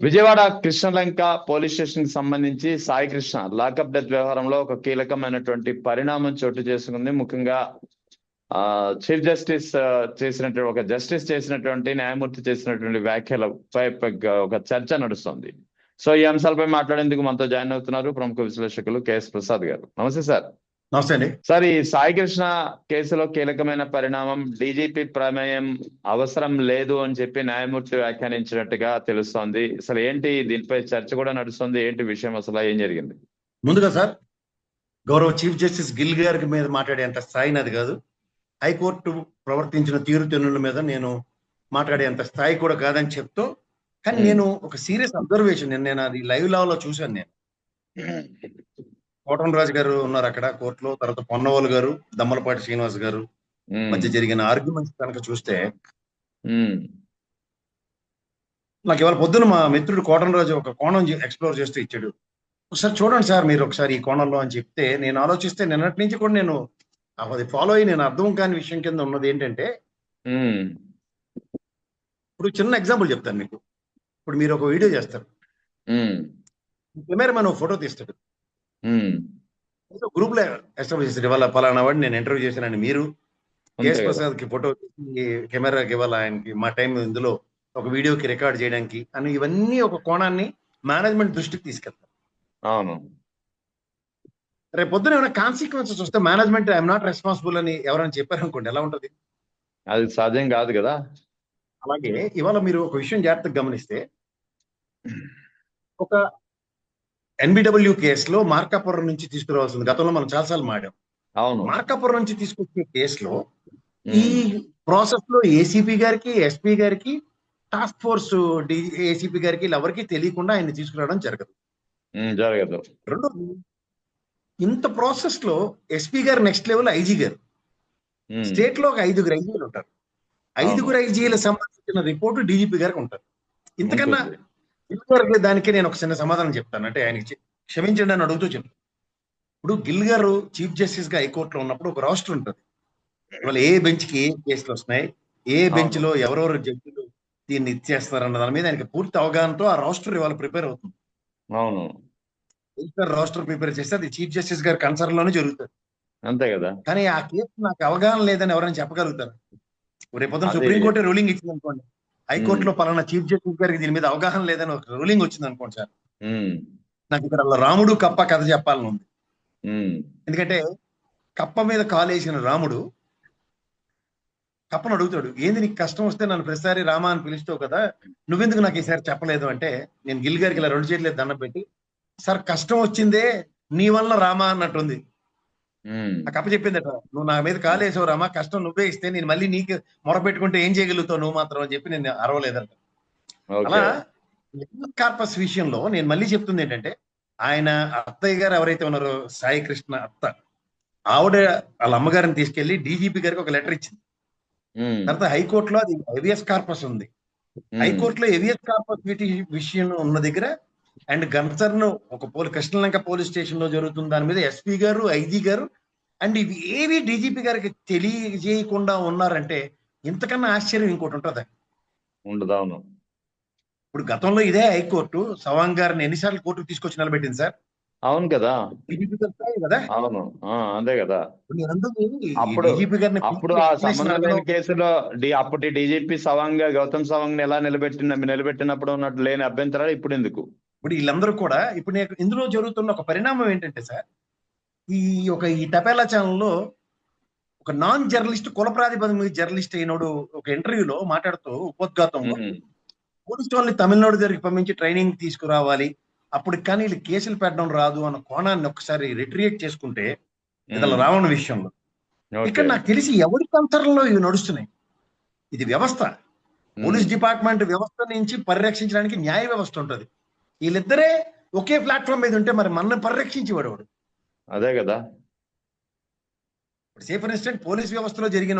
Vijayawada Krishnalanka police station కి సంబంధించి Sai Krishna lockup death వ్యవహారంలో ఒక కీలకమైనటువంటి పరిణామం చోటు చేసుకుంది. ముఖ్యంగా చీఫ్ జస్టిస్ చేసినటువంటి జస్టిస్ చేసినటువంటి న్యాయమూర్తి చేసినటువంటి వ్యాఖ్యలపై ఒక చర్చ నడుస్తుంది. సో ఈ అంశాలపై మాట్లాడేందుకు మనతో జాయిన్ అవుతున్నారు ప్రముఖ విశ్లేషకులు కెఎస్ ప్రసాద్ గారు. నమస్తే సార్. నమస్తే అండి సార్. ఈ సాయి కృష్ణ కేసులో కీలకమైన పరిణామం, డీజీపీ ప్రమేయం అవసరం లేదు అని చెప్పి న్యాయమూర్తి వ్యాఖ్యానించినట్టుగా తెలుస్తోంది. అసలు ఏంటి దీనిపై చర్చ కూడా నడుస్తుంది, ఏంటి విషయం, అసలు ఏం జరిగింది? ముందుగా సార్, గౌరవ చీఫ్ జస్టిస్ గిల్ గారి మీద మాట్లాడేంత స్థాయి నాది కాదు. హైకోర్టు ప్రవర్తించిన తీరుతెన్నుల మీద నేను మాట్లాడేంత స్థాయి కూడా కాదని చెప్తూ, కానీ నేను ఒక సీరియస్ అబ్జర్వేషన్, నేను అది లైవ్ లో చూశాను. నేను కోటంరాజు గారు ఉన్నారు అక్కడ కోర్టులో, తర్వాత పొన్నవోలు గారు, దమ్మలపాటి శ్రీనివాస్ గారు మధ్య జరిగిన ఆర్గ్యుమెంట్స్ కనుక చూస్తే, నాకు ఇవాళ పొద్దున మా మిత్రుడు కోటంరాజు ఒక కోణం ఎక్స్ప్లోర్ చేస్తూ ఇచ్చాడు. ఒకసారి చూడండి సార్ మీరు ఒకసారి ఈ కోణంలో అని చెప్తే, నేను ఆలోచిస్తే నిన్నటి నుంచి కూడా నేను అది ఫాలో అయ్యి నేను అర్థం కాని విషయం కింద ఉన్నది ఏంటంటే, ఇప్పుడు చిన్న ఎగ్జాంపుల్ చెప్తాను మీకు. ఇప్పుడు మీరు ఒక వీడియో చేస్తారు, కెమెరా మన ఫోటో తీస్తాడు, గ్రూప్ లో ఎస్టాబ్లిష్ చేస్తారు, ఇవాళ పలానా వాడిని నేను ఇంటర్వ్యూ చేశానని మీరు కేఎస్ ప్రసాద్ కి ఫోటో కెమెరాకి ఇవాళ ఆయనకి మా టైం ఇందులో ఒక వీడియోకి రికార్డ్ చేయడానికి అని, ఇవన్నీ ఒక కోణాన్ని మేనేజ్మెంట్ దృష్టికి తీసుకెళ్తారు. అవును. రేపు పొద్దున ఏమైనా కాన్సిక్వెన్సెస్ వస్తే మేనేజ్మెంట్ ఐఎమ్ నాట్ రెస్పాన్సిబుల్ అని ఎవరైనా చెప్పారనుకోండి, ఎలా ఉంటది? అది సాధ్యం కాదు కదా. అలాగే ఇవాళ మీరు ఒక విషయం జాగ్రత్తగా గమనిస్తే, ఒక ఎన్బిడబ్ల్యూ కేసులో మార్కాపురం నుంచి తీసుకురావాల్సింది, గతంలో మనం చాలాసార్లు మాట్లాడాం. అవును. మార్కాపురం నుంచి తీసుకొచ్చే కేసులో ఈ ప్రాసెస్ లో ఏసీపీ గారికి, ఎస్పీ గారికి, టాస్క్ ఫోర్స్ ఏసీపీ గారికి ఎవరికి తెలియకుండా ఆయన తీసుకురావడం జరగదు. రెండోది, ఇంత ప్రాసెస్ లో ఎస్పీ గారు నెక్స్ట్ లెవెల్ ఐజీ గారు, స్టేట్ లో ఒక 5 ఐజీలు ఉంటారు. 5 ఐజీల సంబంధించిన రిపోర్టు డీజీపీ గారికి ఉంటారు. ఇంతకన్నా దానికి నేను ఒక చిన్న సమాధానం చెప్తాను, అంటే ఆయనకి క్షమించండి అని అడుగుతూ చెప్తాను. ఇప్పుడు గిల్ గారు చీఫ్ జస్టిస్ గా హైకోర్టులో ఉన్నప్పుడు ఒక రాష్ట్రం ఉంటుంది. ఇవాళ ఏ బెంచ్ కి ఏ కేసులు వస్తున్నాయి, ఏ బెంచ్ లో ఎవరెవరు జడ్జిలు దీన్ని ఇచ్చేస్తారన్న దాని మీద ఆయనకి పూర్తి అవగాహనతో ఆ రాష్ట్రం ఇవాళ ప్రిపేర్ అవుతుంది. అవును. రాష్ట్రం ప్రిపేర్ చేస్తే అది చీఫ్ జస్టిస్ గారి కన్సర్న్ లోనే జరుగుతుంది, అంతే కదా. కానీ ఆ కేసు నాకు అవగాహన లేదని ఎవరైనా చెప్పగలుగుతారు? రేపొద్దున సుప్రీంకోర్టు రూలింగ్ ఇచ్చింది అనుకోండి, హైకోర్టులో పలానా చీఫ్ జస్టిస్ గారికి దీని మీద అవగాహన లేదని ఒక రూలింగ్ వచ్చింది అనుకోండి సార్, నాకు ఇక్కడ రాముడు కప్ప కథ చెప్పాలని ఉంది. ఎందుకంటే కప్ప మీద కాలేసిన రాముడు కప్పను అడుగుతాడు, ఏంది నీకు కష్టం వస్తే నన్ను ప్రతిసారి రామా అని పిలుస్తావు కదా, నువ్వెందుకు నాకు ఈసారి చెప్పలేదు అంటే, నేను గిల్ గారికి ఇలా 2 చేతులు దండం పెట్టి, సార్ కష్టం వచ్చిందే నీ వల్ల రామా అన్నట్టుంది. ఆ కప్ప చెప్పిందట, నువ్వు నా మీద కాలేసావు రామా, కష్టం నువ్వే ఇస్తే నేను మళ్ళీ నీకు మొరపెట్టుకుంటే ఏం చేయగలుగుతావు నువ్వు మాత్రం అని చెప్పి నేను అరవలేదంట. అలా కార్పస్ విషయంలో నేను మళ్ళీ చెప్తుంది ఏంటంటే, ఆయన అత్తయ్య గారు ఎవరైతే ఉన్నారో సాయి కృష్ణ అత్త, ఆవిడ వాళ్ళ అమ్మగారిని తీసుకెళ్లి డీజీపీ గారికి ఒక లెటర్ ఇచ్చింది. తర్వాత హైకోర్టులో అది హెవియస్ కార్పస్ ఉంది. హైకోర్టులో హెవియస్ కార్పస్ విషయం ఉన్న దగ్గర అండ్ కన్సర్న్ ఒక కృష్ణలంక పోలీస్ స్టేషన్ లో జరుగుతుంది దాని మీద ఎస్పీ గారు, ఐజీ గారు అండ్ ఇవి ఏవి డీజీపీ గారికి తెలియజేయకుండా ఉన్నారంటే ఇంతకన్నా ఆశ్చర్యం ఇంకోటి ఉంటుందా? ఉండదు. అవును. ఇప్పుడు గతంలో ఇదే హైకోర్టు సవాంగ్ గారిని ఎన్నిసార్లు కోర్టుకు తీసుకొచ్చి నిలబెట్టింది సార్? అవును కదా. అవును, అదే కదా. అప్పుడు ఆ సంబంధం కేసులో అప్పటి డీజీపీ సవాంగ్ గౌతమ్ సవాంగ్ ఎలా నిలబెట్టినప్పుడు ఉన్నట్టు లేని అభ్యంతరాలు ఇప్పుడు ఎందుకు? ఇప్పుడు వీళ్ళందరూ కూడా ఇప్పుడు ఇందులో జరుగుతున్న ఒక పరిణామం ఏంటంటే సార్, ఈ టపేలా ఛానల్లో ఒక నాన్ జర్నలిస్ట్ కులప్రాతిపదిక మీద జర్నలిస్ట్ అయినోడు ఒక ఇంటర్వ్యూలో మాట్లాడుతూ ఉపోద్ఘాతంలో పోలీసు వాళ్ళని తమిళనాడు దగ్గరికి పంపించి ట్రైనింగ్ తీసుకురావాలి, అప్పుడు కానీ వీళ్ళు కేసులు పెట్టడం రాదు అన్న కోణాన్ని ఒకసారి రిట్రియేట్ చేసుకుంటే ఇతల రావణ విషయంలో ఇక్కడ నాకు తెలిసి ఎవరి కంతరంలో ఇవి నడుస్తున్నాయి. ఇది వ్యవస్థ, పోలీస్ డిపార్ట్మెంట్ వ్యవస్థ నుంచి పరిరక్షించడానికి న్యాయ వ్యవస్థ ఉంటుంది. వీళ్ళిద్దరే ఒకే ప్లాట్ఫామ్ మీద ఉంటే మరి మన పరిరక్షించేవాడు. అదే కదా. సే ఫర్ ఇన్స్టెంట్ పోలీస్ వ్యవస్థలో జరిగిన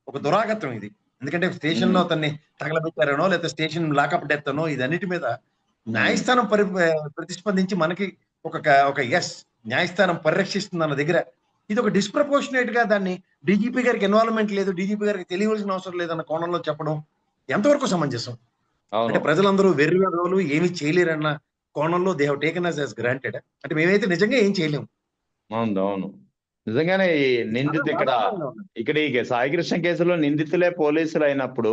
ఒక దురాగతం ఇది. ఎందుకంటే స్టేషన్ లో అతన్ని తగలబెట్టారనో లేదా స్టేషన్ లాకప్ డెత్ అనో ఇదన్నిటి మీద న్యాయస్థానం ప్రతిస్పందించి మనకి ఒక న్యాయస్థానం పరిరక్షిస్తుంది అన్న దగ్గర ఇది ఒక డిస్ప్రపోర్షనేట్ గా దాన్ని డీజీపీ గారికి ఇన్వాల్వ్మెంట్ లేదు, డీజీపీ గారికి తెలియవలసిన అవసరం లేదన్న కోణంలో చెప్పడం ఎంతవరకు సమంజసం? అవును అంటే ప్రజలందరూ వెర్రి వెధవలు ఏమీ చేయలేరన్న కోణంలో they have taken us granted. అంటే మేమైతే నిజంగా ఏం చేయలేము. అవును అవును నిజంగానే ఈ ఇది చాలా నిందితు ఇక్కడ బాధాకరంగా ఉంది. ఇక్కడ ఈ సాయికృష్ణ కేసులో నిందితులే పోలీసులు అయినప్పుడు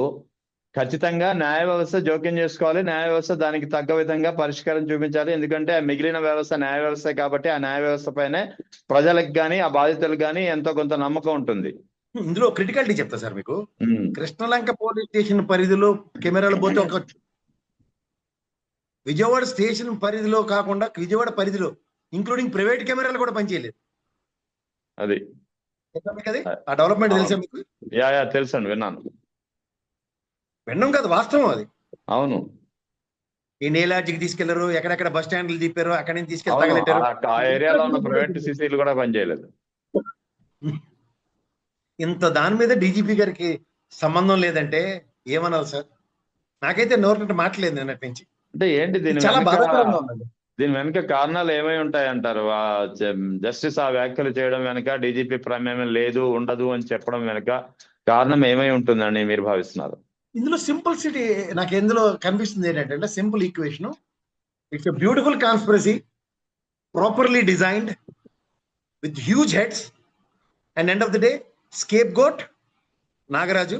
ఖచ్చితంగా న్యాయ వ్యవస్థ జోక్యం చేసుకోవాలి. న్యాయ వ్యవస్థ దానికి తగ్గ విధంగా పరిష్కారం చూపించాలి. ఎందుకంటే ఆ మిగిలిన వ్యవస్థ న్యాయ వ్యవస్థ కాబట్టి ఆ న్యాయ వ్యవస్థ పైనే ప్రజలకు కానీ ఆ బాధితులకు కానీ ఎంతో కొంత నమ్మకం ఉంటుంది. ఇందులో క్రిటికాలిటీ చెప్తా సార్ మీకు. ఉమ్, కృష్ణలంక పోలీస్ స్టేషన్ పరిధిలో కెమెరాలు పోతే ఒక విజయవాడ స్టేషన్ పరిధిలో కాకుండా విజయవాడ పరిధిలో ఇంక్లూడింగ్ ప్రైవేట్ కెమెరాలు కూడా పనిచేయలేదు. అది తెలుసా మీకు అది? ఆ డెవలప్మెంట్ తెలుసా మీకు? యా తెలుసండి, విన్నాను. విన్నాం కదా, వాస్తవం అది. అవును ఈ నేలాజికి తీసుకెళ్లారు, ఎక్కడెక్కడ బస్ స్టాండ్లు తిప్పారు, అక్కడి నుంచి తీసుకెళ్లి అవును తగలెట్టారు. ఆ ఏరియాలో ఉన్న ప్రైవేట్ సిసిలు కూడా పనిచేయలేదు. ఇంత దాని మీద డీజీపీ గారికి సంబంధం లేదంటే ఏమనాలి సార్? నాకైతే నోరు మాటలేదు నిన్నటి నుంచి. అంటే ఏంటి ఇది చాలా బాధాకరంగా ఉందండి. దీని వెనుక కారణాలు ఏమై ఉంటాయి అంటారు? జస్టిస్ ఆ వ్యాఖ్యలు చేయడం వెనుక డీజీపీ ప్రమేయం లేదు, ఉండదు అని చెప్పడం వెనుక కారణం ఏమై ఉంటుందని మీరు భావిస్తున్నారు? ఇందులో సింప్లిసిటీ నాకు ఎందులో కనిపిస్తుంది ఏంటంటే simple equation. It's a beautiful conspiracy, properly designed with huge heads, and end of the day scapegoat Nagaraju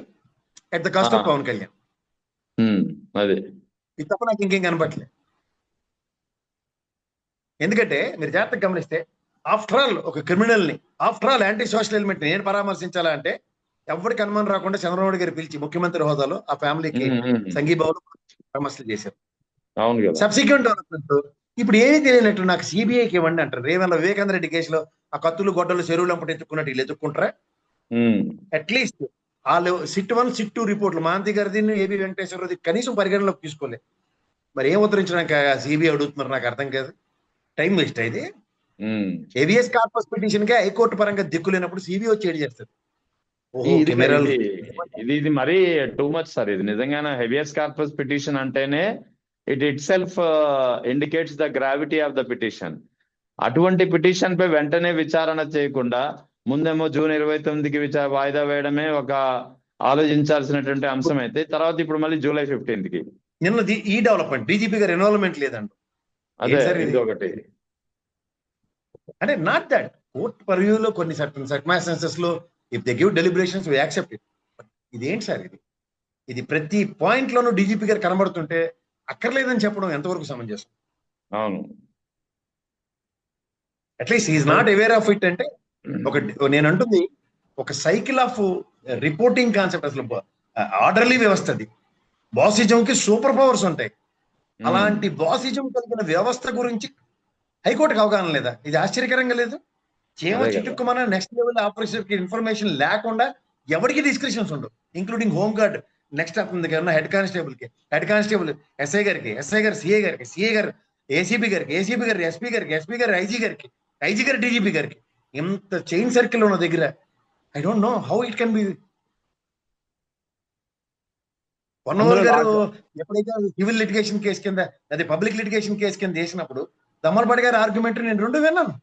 at the cost of Pawan Kalyan. అది ఇది తప్ప నాకు ఇంకేం కనపట్లేదు. ఎందుకంటే మీరు జాగ్రత్తగా గమనిస్తే ఆఫ్టర్ ఆల్ ఒక క్రిమినల్ ని, after all anti social element ని నేను పరామర్శించాలా అంటే ఎవరికి అనుమానం రాకుండా చంద్రబాబు గారు పిలిచి ముఖ్యమంత్రి హోదాలో ఆ ఫ్యామిలీకి సంఘీభావం పరామర్శలు చేశారు. అవును కదా. సబ్సిక్వెంట్ డెవలప్మెంట్ ఇప్పుడు ఏమీ తెలియనట్టు నాకు సిబిఐకి ఇవ్వండి అంటారు. రేవల్ల వివేకానంద రెడ్డి కేసులో ఆ కత్తులు గొడ్డలు చెరువులు అప్పుడు ఎత్తుకున్నట్టు వీళ్ళు ఎత్తుక్కుంటారా? అట్లీస్ట్ వాళ్ళు సిట్ 1 సిట్ 2 రిపోర్ట్లు మాంతి గారిది, ఏబి వెంకటేశ్వరరావు కనీసం పరిగణలోకి తీసుకోలేదు. మరి ఏం ఉత్తరించడానికి సిబిఐ అడుగుతున్నారు నాకు అర్థం కాదు. టైం వేస్ట్ అయితే ఏబిఎస్ కార్పస్ పిటిషన్ గా హైకోర్టు పరంగా దిక్కు లేనప్పుడు సిబిఐ వచ్చి ఏడు చేస్తారు. ఇది మరీ టూ మచ్ సార్. ఇది నిజంగానే హెవియస్ కార్పస్ పిటిషన్ అంటేనే it self indicates the gravity of the petition. అటువంటి పిటిషన్ పై వెంటనే విచారణ చేయకుండా ముందేమో జూన్ 29కి వాయిదా వేయడమే ఒక ఆలోచించాల్సినటువంటి అంశం అయితే, తర్వాత ఇప్పుడు మళ్ళీ జూలై 15కి నిన్న ఈ డెవలప్మెంట్ డీజీపీ గారు ఇన్వాల్వ్మెంట్ లేదండి. అదే ఇది ఒకటి. అంటే నాట్ దట్ కోర్ట్ పర్వ్యూలో కొన్ని సర్కమ్స్టాన్సెస్ లో if they give deliberations we accept it. ఇదేంటి సార్ ఇది ప్రతి పాయింట్ లోనూ డీజీపీ గారు కనబడుతుంటే అక్కర్లేదని చెప్పడం ఎంతవరకు సమంజసం? అవును, at least is not aware of it. అంటే నేను అంటుంది ఒక సైకిల్ ఆఫ్ రిపోర్టింగ్ కాన్సెప్ట్. అసలు ఆర్డర్లీ వ్యవస్థ అది. బాసిజం కి సూపర్ పవర్స్ ఉంటాయి. అలాంటి బాసిజం కలిగిన వ్యవస్థ గురించి హైకోర్టుకి అవగాహన లేదా? ఇది ఆశ్చర్యకరంగా లేదు. చీమ చిట్టుకుమన్న నెక్స్ట్ లెవెల్ ఆపరేషన్ కి ఇన్ఫర్మేషన్ లేకుండా ఎవరికి డిస్క్రిప్షన్స్ ఉండవు, including home guard, next head constable కి, హెడ్ కానిస్టేబుల్ ఎస్ఐ గారికి, ఎస్ఐ గారు సిఐ గారికి, సిఐ గారు ఏసీబీ గారికి, ఏసీబీ గారు ఎస్పీ గారికి, ఎస్పీ గారు ఐజీ గారికి, ఐజీ గారు డీజీపీ గారికి. ఇంత చైన్ సర్కిల్ ఉన్న దగ్గర I don't know how it can be. పొన్నవాళ్ళు గారు ఎప్పుడైతే సివిల్ లిటిగేషన్ కేసు కింద అదే పబ్లిక్ లిటిగేషన్ కేసు కింద వేసినప్పుడు దమ్మలపాటి గారి ఆర్గ్యుమెంట్ నేను రెండు విన్నాను.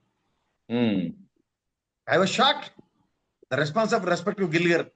I was shocked. The response of respect to Gill గారు